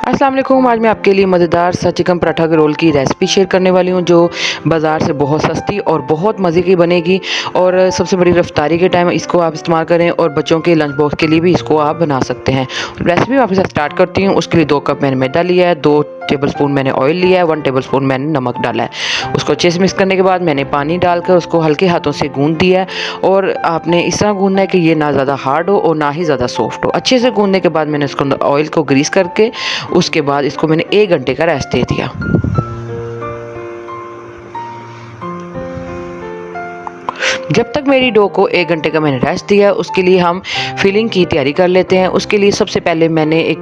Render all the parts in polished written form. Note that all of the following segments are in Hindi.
अस्सलाम वालेकुम। आज मैं आपके लिए मज़ेदार सा चिकन पराठा के रोल की रेसिपी शेयर करने वाली हूँ, जो बाज़ार से बहुत सस्ती और बहुत मज़े की बनेगी। और सबसे बड़ी रफ्तारी के टाइम इसको आप इस्तेमाल करें और बच्चों के लंच बॉक्स के लिए भी इसको आप बना सकते हैं। रेसिपी आपके साथ स्टार्ट करती हूँ। उसके लिए 2 कप मैंने मैदा लिया है, 2 टेबलस्पून मैंने ऑयल लिया है, 1 टेबलस्पून मैंने नमक डाला है। उसको अच्छे से मिक्स करने के बाद मैंने पानी डालकर उसको हल्के हाथों से गूंद दिया है। और आपने इस तरह गूंदना है कि ये ना ज़्यादा हार्ड हो और ना ही ज़्यादा सॉफ्ट हो। अच्छे से गूंदने के बाद मैंने उसके अंदर ऑयल को ग्रीस करके उसके बाद इसको मैंने 1 घंटे का रेस्ट दे दिया। जब तक मेरी डो को 1 घंटे का मैंने रेस्ट दिया, उसके लिए हम फिलिंग की तैयारी कर लेते हैं। उसके लिए सबसे पहले मैंने एक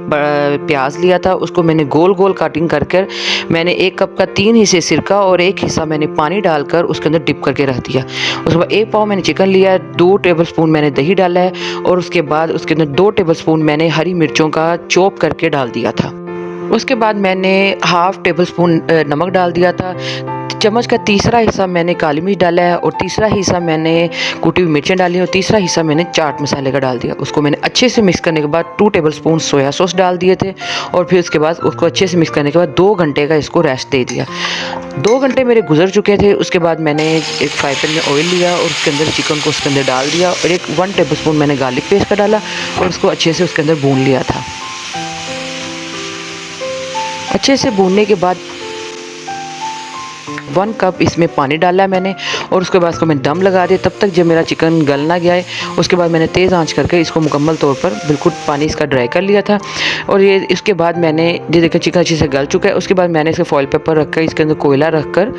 प्याज लिया था, उसको मैंने गोल गोल कटिंग कर कर मैंने 1 कप का 3 हिस्से सिरका और 1 हिस्सा मैंने पानी डालकर उसके अंदर डिप करके रख दिया। उसके बाद 1 पाव मैंने चिकन लिया, 2 टेबलस्पून मैंने दही डाला है और उसके बाद उसके अंदर 2 टेबलस्पून मैंने हरी मिर्चों का चॉप करके डाल दिया था। उसके बाद मैंने हाफ टेबल स्पून नमक डाल दिया था। चम्मच का तीसरा हिस्सा मैंने काली मिर्च डाला है और तीसरा हिस्सा मैंने कुटी हुई मिर्चें डाली और तीसरा हिस्सा मैंने चाट मसाले का डाल दिया। उसको मैंने अच्छे से मिक्स करने के बाद 2 टेबल स्पून सोया सॉस डाल दिए थे और फिर उसके बाद उसको अच्छे से मिक्स करने के बाद 2 घंटे का इसको रेस्ट दे दिया। 2 घंटे मेरे गुजर चुके थे। उसके बाद मैंने एक फ्राई पैन में ऑयल लिया और उसके अंदर चिकन को उसके अंदर डाल दिया और 1 टेबल स्पून मैंने गार्लिक पेस्ट का डाला और उसको अच्छे से उसके अंदर भून लिया था। अच्छे से भूनने के बाद 1 कप इसमें पानी डाला है मैंने और उसके बाद इसको मैंने दम लगा दिया तब तक जब मेरा चिकन गल ना गया है। उसके बाद मैंने तेज़ आंच करके इसको मुकम्मल तौर पर बिल्कुल पानी इसका ड्राई कर लिया था। और ये इसके बाद मैंने ये देखिए चिकन अच्छे से गल चुका है। उसके बाद मैंने इसे फॉइल पेपर रख कर इसके अंदर कोयला रख कर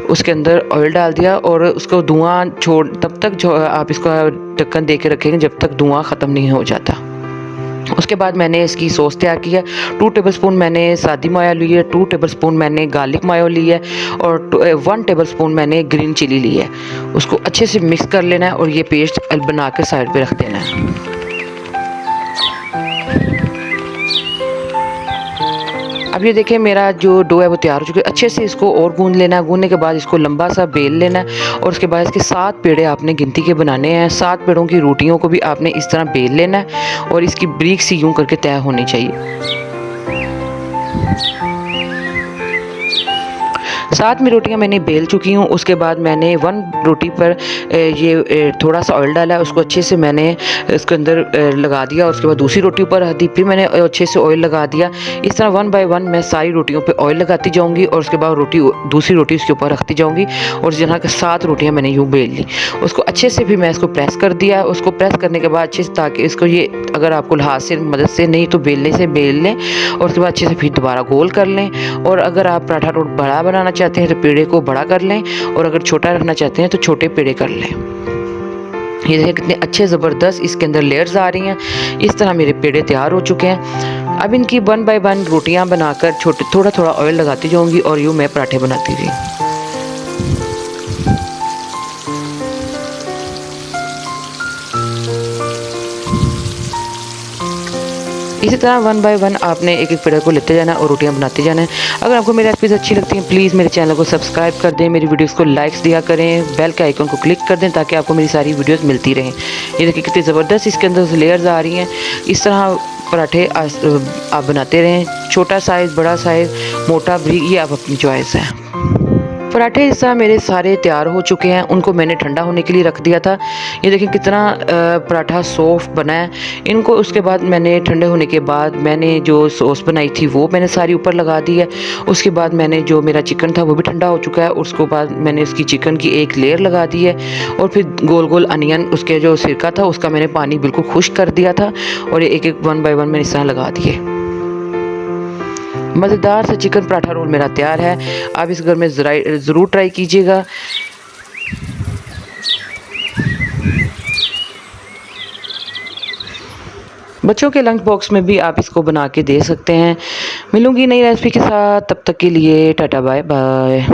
उसके अंदर ऑयल डाल दिया और उसको धुआं छोड़ तब तक जो आप इसका ढक्कन दे के रखेंगे जब तक धुआं ख़त्म नहीं हो जाता। उसके बाद मैंने इसकी सॉस तैयार की है। 2 टेबलस्पून मैंने सादी मायो ली है, 2 टेबलस्पून मैंने गार्लिक मायो ली है और 1 टेबलस्पून मैंने ग्रीन चिली ली है। उसको अच्छे से मिक्स कर लेना है और ये पेस्ट बना कर साइड पे रख देना है। अब ये देखिए मेरा जो डो है वो तैयार हो चुका है। अच्छे से इसको और गूंद लेना है। गूंदने के बाद इसको लंबा सा बेल लेना है और उसके बाद इसके 7 पेड़े आपने गिनती के बनाने हैं। 7 पेड़ों की रोटियों को भी आपने इस तरह बेल लेना है और इसकी ब्रीक सी यूं करके तय होनी चाहिए। 7 में रोटियां मैंने बेल चुकी हूँ। उसके बाद मैंने 1 रोटी पर ये थोड़ा सा ऑयल डाला है, उसको अच्छे से मैंने इसके अंदर लगा दिया और उसके बाद दूसरी रोटी पर रख दी। फिर मैंने अच्छे से ऑयल लगा दिया। इस तरह 1 बाय 1 मैं सारी रोटियों पे ऑयल लगाती जाऊंगी और उसके बाद दूसरी रोटी उसके ऊपर रखती जाऊंगी और जहाँ के 7 रोटियाँ मैंने यूँ बेल ली। उसको अच्छे से भी मैं इसको प्रेस कर दिया। उसको प्रेस करने के बाद अच्छे से ताकि इसको ये अगर आपको हाथ से मदद से नहीं तो बेलने से बेल लें और उसके बाद अच्छे से फिर दोबारा गोल कर लें। और अगर आप पराठा रोट बड़ा बनाना चाहते हैं तो पेड़े को बड़ा कर लें और अगर छोटा रखना चाहते हैं तो छोटे पेड़े कर लें। ये देखिए कितने अच्छे ज़बरदस्त इसके अंदर लेयर्स आ रही हैं। इस तरह मेरे पेड़े तैयार हो चुके हैं। अब इनकी 1 बाय 1 रोटियां बनाकर छोटे थोड़ा थोड़ा ऑयल लगाती जाऊंगी और यूँ मैं पराठे बनाती थी। इसी तरह 1 बाय 1 आपने एक एक पेड़ को लेते जाना और रोटियां बनाते जाना है। अगर आपको मेरी रेसिपीज़ अच्छी लगती हैं प्लीज़ मेरे चैनल को सब्सक्राइब कर दें, मेरी वीडियोस को लाइक्स दिया करें, बेल के आइकन को क्लिक कर दें ताकि आपको मेरी सारी वीडियोस मिलती रहें। ये देखिए कितनी ज़बरदस्त इसके अंदर लेयर्स आ रही हैं। इस तरह पराठे आप बनाते रहें, छोटा साइज़, बड़ा साइज़, मोटा, बारीक, ये आप अपनी चॉइस है। पराठे इस तरह मेरे सारे तैयार हो चुके हैं। उनको मैंने ठंडा होने के लिए रख दिया था। ये देखें कितना पराठा सॉफ्ट बना है। इनको उसके बाद मैंने ठंडे होने के बाद मैंने जो सॉस बनाई थी वो मैंने सारी ऊपर लगा दी है। उसके बाद मैंने जो मेरा चिकन था वो भी ठंडा हो चुका है। उसके बाद मैंने उसकी चिकन की एक लेयर लगा दी है और फिर गोल गोल अनियन उसके जो सिरका था उसका मैंने पानी बिल्कुल खुश्क कर दिया था और एक एक 1 बाय 1 मैंने इस तरह लगा दिए। मज़ेदार सा चिकन पराठा रोल मेरा तैयार है। आप इस घर में ज़रूर ट्राई कीजिएगा। बच्चों के लंच बॉक्स में भी आप इसको बना के दे सकते हैं। मिलूंगी नई रेसिपी के साथ, तब तक के लिए टाटा बाय बाय।